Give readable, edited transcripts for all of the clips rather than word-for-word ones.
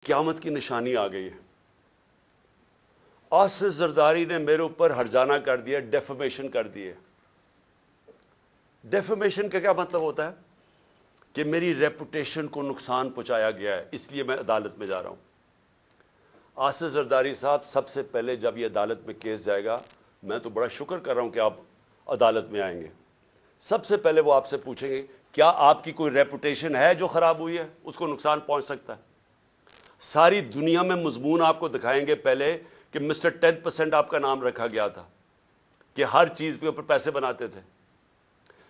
قیامت کی نشانی آ گئی ہے۔ آصف زرداری نے میرے اوپر ہرجانہ کر دیا، ڈیفیمیشن کر دیے۔ ڈیفیمیشن کا کیا مطلب ہوتا ہے؟ کہ میری ریپوٹیشن کو نقصان پہنچایا گیا ہے، اس لیے میں عدالت میں جا رہا ہوں۔ آصف زرداری صاحب، سب سے پہلے جب یہ عدالت میں کیس جائے گا، میں تو بڑا شکر کر رہا ہوں کہ آپ عدالت میں آئیں گے، سب سے پہلے وہ آپ سے پوچھیں گے کیا آپ کی کوئی ریپوٹیشن ہے جو خراب ہوئی ہے، اس کو نقصان پہنچ سکتا ہے۔ ساری دنیا میں مضمون آپ کو دکھائیں گے پہلے کہ مسٹر 10% آپ کا نام رکھا گیا تھا، کہ ہر چیز کے اوپر پیسے بناتے تھے۔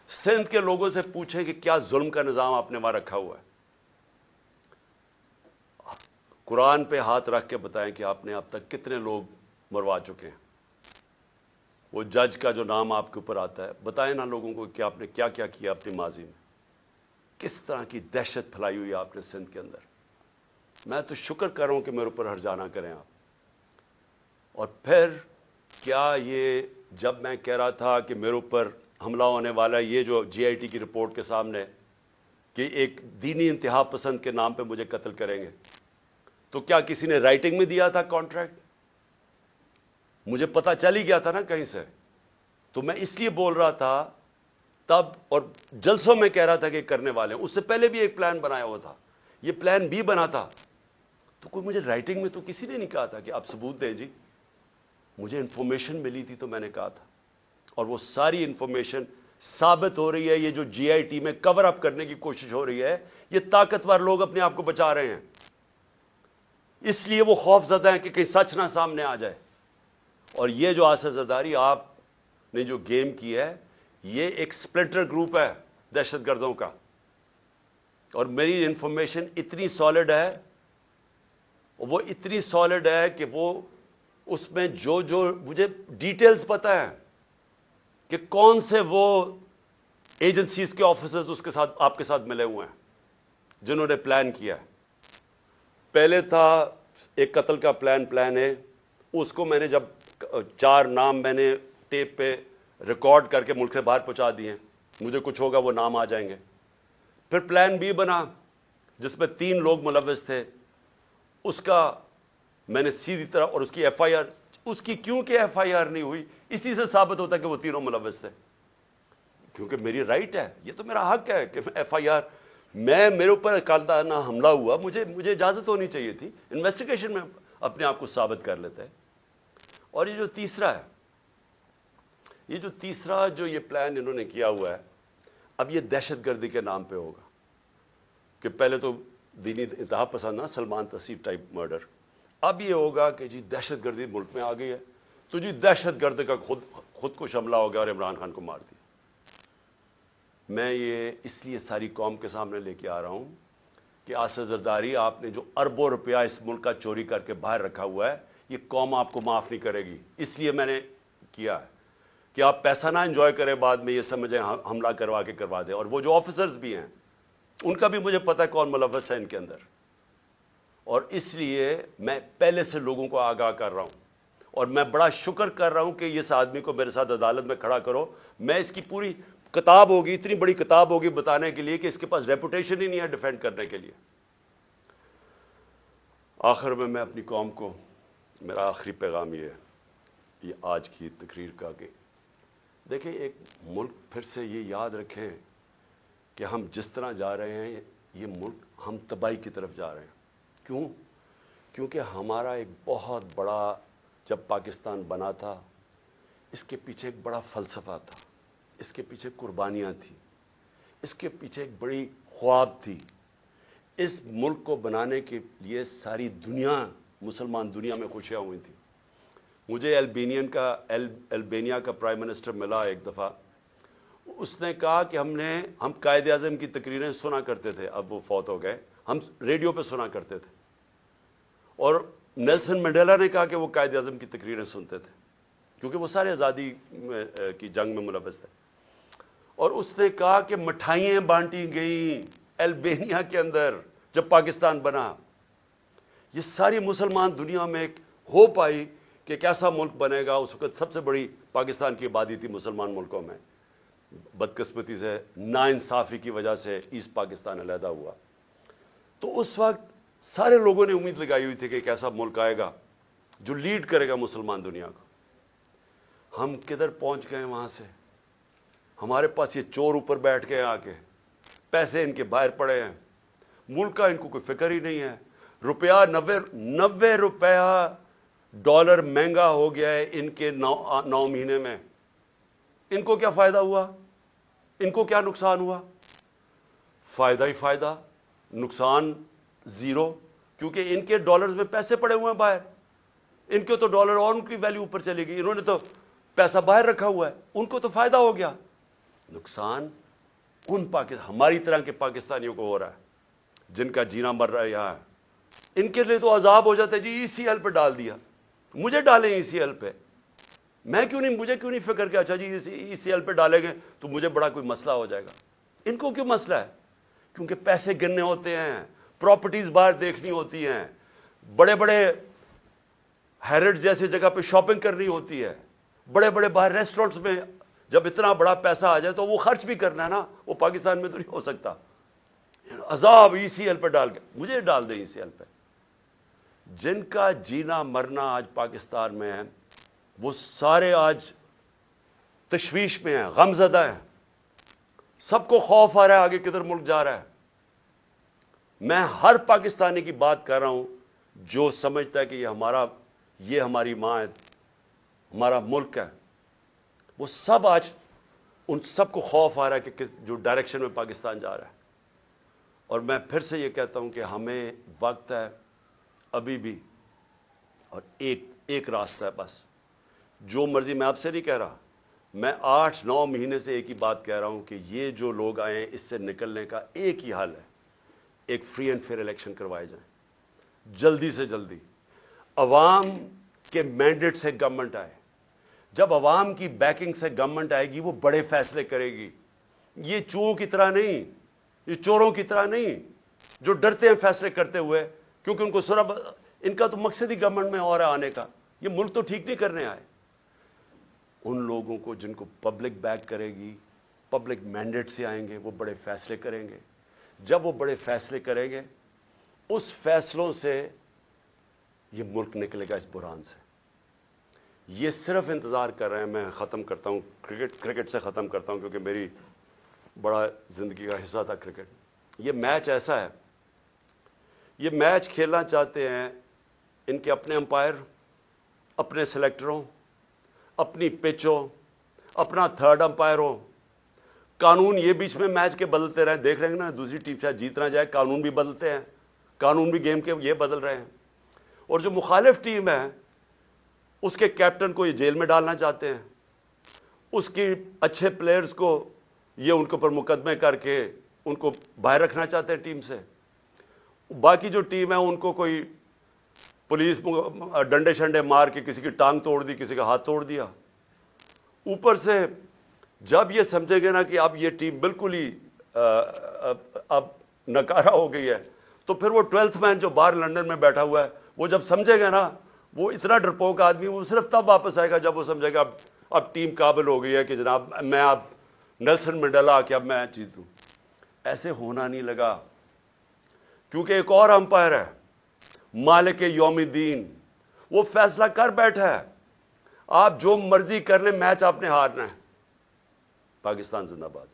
سندھ کے لوگوں سے پوچھیں کہ کیا ظلم کا نظام آپ نے وہاں رکھا ہوا ہے۔ قرآن پہ ہاتھ رکھ کے بتائیں کہ آپ نے اب تک کتنے لوگ مروا چکے ہیں۔ وہ جج کا جو نام آپ کے اوپر آتا ہے، بتائیں نا لوگوں کو کہ آپ نے کیا کیا کیا اپنی ماضی میں، کس طرح کی دہشت پھیلائی ہوئی آپ نے سندھ کے اندر۔ میں تو شکر کر رہا ہوں کہ میرے اوپر ہرجانہ کریں آپ۔ اور پھر کیا یہ جب میں کہہ رہا تھا کہ میرے اوپر حملہ ہونے والا ہے، یہ جو جی آئی ٹی کی رپورٹ کے سامنے کہ ایک دینی انتہا پسند کے نام پہ مجھے قتل کریں گے، تو کیا کسی نے رائٹنگ میں دیا تھا کانٹریکٹ؟ مجھے پتا چل ہی گیا تھا نا کہیں سے، تو میں اس لیے بول رہا تھا تب، اور جلسوں میں کہہ رہا تھا کہ کرنے والے ہیں۔ اس سے پہلے بھی ایک پلان بنایا ہوا تھا، یہ پلان بھی بنا تھا، تو کوئی مجھے رائٹنگ میں تو کسی نے نہیں کہا تھا کہ آپ ثبوت دیں جی۔ مجھے انفارمیشن ملی تھی تو میں نے کہا تھا، اور وہ ساری انفارمیشن ثابت ہو رہی ہے۔ یہ جو جی آئی ٹی میں کور اپ کرنے کی کوشش ہو رہی ہے، یہ طاقتور لوگ اپنے آپ کو بچا رہے ہیں، اس لیے وہ خوف زدہ ہیں کہ کہیں سچ نہ سامنے آ جائے۔ اور یہ جو آصف زرداری آپ نے جو گیم کی ہے، یہ ایک سپلنٹر گروپ ہے دہشت گردوں کا، اور میری انفارمیشن اتنی سالڈ ہے، وہ اتنی سالڈ ہے کہ وہ اس میں جو مجھے ڈیٹیلز پتا ہے کہ کون سے وہ ایجنسیز کے آفیسرز اس کے ساتھ آپ کے ساتھ ملے ہوئے ہیں جنہوں نے پلان کیا ہے۔ پہلے تھا ایک قتل کا پلان ہے، اس کو میں نے جب 4 نام میں نے ٹیپ پہ ریکارڈ کر کے ملک سے باہر پہنچا دیے، مجھے کچھ ہوگا وہ نام آ جائیں گے۔ پھر پلان بی بنا جس میں 3 لوگ ملوث تھے، اس کا میں نے سیدھی طرح، اور اس کی ایف آئی آر، اس کی کیونکہ ایف آئی آر نہیں ہوئی، اسی سے ثابت ہوتا ہے کہ وہ تینوں ملوث تھے، کیونکہ میری رائٹ ہے، یہ تو میرا حق ہے کہ ایف آئی آر، میرے اوپر قاتلانہ حملہ ہوا، مجھے اجازت ہونی چاہیے تھی، انویسٹیگیشن میں اپنے آپ کو ثابت کر لیتے ہیں۔ اور یہ جو تیسرا جو یہ پلان انہوں نے کیا ہوا ہے، اب یہ دہشت گردی کے نام پہ ہوگا، کہ پہلے تو دینی انتہا پسند نا، سلمان تسیب ٹائپ مرڈر، اب یہ ہوگا کہ جی دہشت گردی ملک میں آ گئی ہے، تو جی دہشت گرد کا خود کش حملہ ہو گیا اور عمران خان کو مار دیا۔ میں یہ اس لیے ساری قوم کے سامنے لے کے آ رہا ہوں کہ آصف زرداری، آپ نے جو اربوں روپیہ اس ملک کا چوری کر کے باہر رکھا ہوا ہے، یہ قوم آپ کو معاف نہیں کرے گی۔ اس لیے میں نے کیا ہے کہ آپ پیسہ نہ انجوائے کریں، بعد میں یہ سمجھیں حملہ کروا دیں۔ اور وہ جو آفیسرز بھی ہیں، ان کا بھی مجھے پتا ہے کون ملوث ہے ان کے اندر، اور اس لیے میں پہلے سے لوگوں کو آگاہ کر رہا ہوں، اور میں بڑا شکر کر رہا ہوں کہ اس آدمی کو میرے ساتھ عدالت میں کھڑا کرو۔ میں اس کی پوری کتاب ہوگی، اتنی بڑی کتاب ہوگی بتانے کے لیے کہ اس کے پاس ریپوٹیشن ہی نہیں ہے ڈیفینڈ کرنے کے لیے۔ آخر میں اپنی قوم کو میرا آخری پیغام یہ ہے، یہ آج کی تقریر کا، کہ دیکھیں ایک ملک پھر سے یہ یاد رکھیں کہ ہم جس طرح جا رہے ہیں، یہ ملک ہم تباہی کی طرف جا رہے ہیں۔ کیوں؟ کیونکہ ہمارا ایک بہت بڑا، جب پاکستان بنا تھا، اس کے پیچھے ایک بڑا فلسفہ تھا، اس کے پیچھے قربانیاں تھیں، اس کے پیچھے ایک بڑی خواب تھی۔ اس ملک کو بنانے کے لیے ساری دنیا، مسلمان دنیا میں خوشیاں ہوئی تھیں۔ مجھے البینیا کا پرائم منسٹر ملا ایک دفعہ، اس نے کہا کہ ہم قائد اعظم کی تقریریں سنا کرتے تھے، اب وہ فوت ہو گئے، ہم ریڈیو پہ سنا کرتے تھے، اور نیلسن منڈیلا نے کہا کہ وہ قائد اعظم کی تقریریں سنتے تھے، کیونکہ وہ سارے آزادی کی جنگ میں ملوث تھے۔ اور اس نے کہا کہ مٹھائیاں بانٹی گئیں البینیا کے اندر جب پاکستان بنا۔ یہ ساری مسلمان دنیا میں ایک ہوپ آئی کہ کیسا ملک بنے گا۔ اس وقت سب سے بڑی پاکستان کی آبادی تھی مسلمان ملکوں میں، بدقسمتی سے ناانصافی کی وجہ سے ایسٹ پاکستان علیحدہ ہوا۔ تو اس وقت سارے لوگوں نے امید لگائی ہوئی تھی کہ ایک ایسا ملک آئے گا جو لیڈ کرے گا مسلمان دنیا کو. ہم کدھر پہنچ گئے وہاں سے؟ ہمارے پاس یہ چور اوپر بیٹھ گئے آ کے, پیسے ان کے باہر پڑے ہیں, ملک کا ان کو کوئی فکر ہی نہیں ہے. روپیہ 90 روپیہ ڈالر مہنگا ہو گیا ہے ان کے 9 مہینے میں. ان کو کیا فائدہ ہوا؟ ان کو کیا نقصان ہوا؟ فائدہ ہی فائدہ, نقصان زیرو, کیونکہ ان کے ڈالرز میں پیسے پڑے ہوئے ہیں باہر. ان کے تو ڈالر اور ان کی ویلیو اوپر چلے گی, انہوں نے تو پیسہ باہر رکھا ہوا ہے, ان کو تو فائدہ ہو گیا. نقصان ان ہماری طرح کے پاکستانیوں کو ہو رہا ہے جن کا جینا مر رہا ہے یہاں. ان کے لیے تو عذاب ہو جاتا ہے, جی ECL پہ ڈال دیا, مجھے ڈالیں ECL پہ, مجھے کیوں نہیں فکر کہ اچھا جی ECL پہ ڈالیں گے تو مجھے بڑا کوئی مسئلہ ہو جائے گا. ان کو کیوں مسئلہ ہے؟ کیونکہ پیسے گننے ہوتے ہیں, پراپرٹیز باہر دیکھنی ہوتی ہیں, بڑے بڑے ہیرڈ جیسی جگہ پہ شاپنگ کرنی ہوتی ہے, بڑے بڑے باہر ریسٹورنٹس میں جب اتنا بڑا پیسہ آ جائے تو وہ خرچ بھی کرنا ہے نا, وہ پاکستان میں تو نہیں ہو سکتا. عذاب ECL پہ ڈال کے, مجھے ڈال دیں ECL پہ. جن کا جینا مرنا آج پاکستان میں ہے وہ سارے آج تشویش میں ہیں, غم زدہ ہیں, سب کو خوف آ رہا ہے آگے کدھر ملک جا رہا ہے. میں ہر پاکستانی کی بات کر رہا ہوں جو سمجھتا ہے کہ یہ ہماری ماں ہے, ہمارا ملک ہے. وہ سب آج ان سب کو خوف آ رہا ہے کہ جو ڈائریکشن میں پاکستان جا رہا ہے. اور میں پھر سے یہ کہتا ہوں کہ ہمیں وقت ہے ابھی بھی, اور ایک راستہ ہے بس. جو مرضی, میں آپ سے نہیں کہہ رہا, میں 8-9 مہینے سے ایک ہی بات کہہ رہا ہوں کہ یہ جو لوگ آئے ہیں اس سے نکلنے کا ایک ہی حل ہے, ایک فری اینڈ فیئر الیکشن کروائے جائیں جلدی سے جلدی. عوام کے مینڈیٹ سے گورنمنٹ آئے, جب عوام کی بیکنگ سے گورنمنٹ آئے گی وہ بڑے فیصلے کرے گی. یہ چوروں کی طرح نہیں, یہ چوروں کی طرح نہیں جو ڈرتے ہیں فیصلے کرتے ہوئے, کیونکہ ان کو ان کا تو مقصد ہی گورنمنٹ میں اور آنے کا, یہ ملک تو ٹھیک نہیں کرنے آئے. ان لوگوں کو جن کو پبلک بیک کرے گی, پبلک مینڈیٹ سے آئیں گے, وہ بڑے فیصلے کریں گے. جب وہ بڑے فیصلے کریں گے اس فیصلوں سے یہ ملک نکلے گا اس بحران سے. یہ صرف انتظار کر رہے ہیں. میں ختم کرتا ہوں, کرکٹ سے ختم کرتا ہوں کیونکہ میری بڑا زندگی کا حصہ تھا کرکٹ. یہ میچ ایسا ہے, یہ میچ کھیلنا چاہتے ہیں ان کے اپنے امپائر, اپنے سلیکٹروں, اپنی پچ ہو, اپنا تھرڈ امپائر ہو. قانون یہ بیچ میں میچ کے بدلتے رہے, دیکھ رہے ہیں نا, دوسری ٹیم شاید جیت نہ جائے, قانون بھی بدلتے ہیں, قانون بھی گیم کے یہ بدل رہے ہیں. اور جو مخالف ٹیم ہے اس کے کیپٹن کو یہ جیل میں ڈالنا چاہتے ہیں, اس کی اچھے پلیئرز کو یہ ان کے اوپر مقدمے کر کے ان کو باہر رکھنا چاہتے ہیں ٹیم سے. باقی جو ٹیم ہے ان کو کوئی پولیس ڈنڈے شنڈے مار کے کسی کی ٹانگ توڑ دی, کسی کا ہاتھ توڑ دیا. اوپر سے جب یہ سمجھے گے نا کہ اب یہ ٹیم بالکل ہی اب نکارہ ہو گئی ہے, تو پھر وہ 12th مین جو باہر لندن میں بیٹھا ہوا ہے وہ جب سمجھے گا نا, وہ اتنا ڈرپوک آدمی, وہ صرف تب واپس آئے گا جب وہ سمجھے گا اب ٹیم قابل ہو گئی ہے کہ جناب میں اب نیلسن منڈیلا آ کے اب میں جیتوں. ایسے ہونا نہیں لگا, کیونکہ ایک اور امپائر ہے مالک یوم الدین, وہ فیصلہ کر بیٹھا ہے. آپ جو مرضی کر لیں, میچ آپ نے ہارنا ہے. پاکستان زندہ باد.